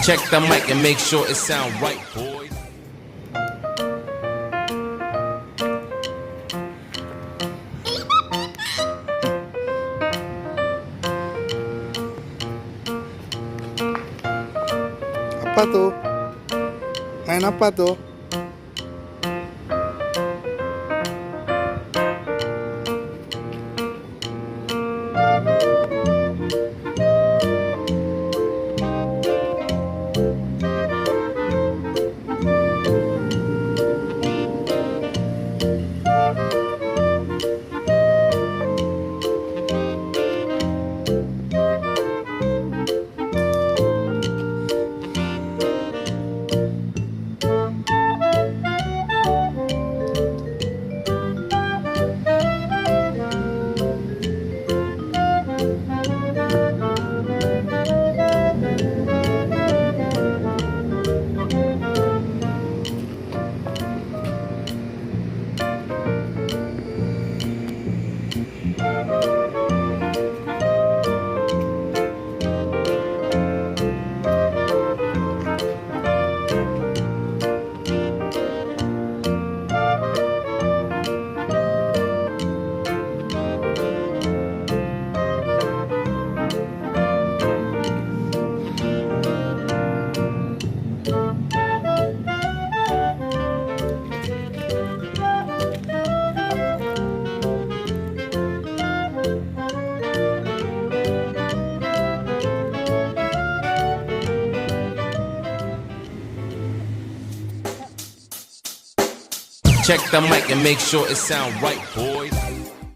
Check the mic and make sure it sound right, boys. Apa tuh? Main apa tuh? Check the mic and make sure it sound right, boy.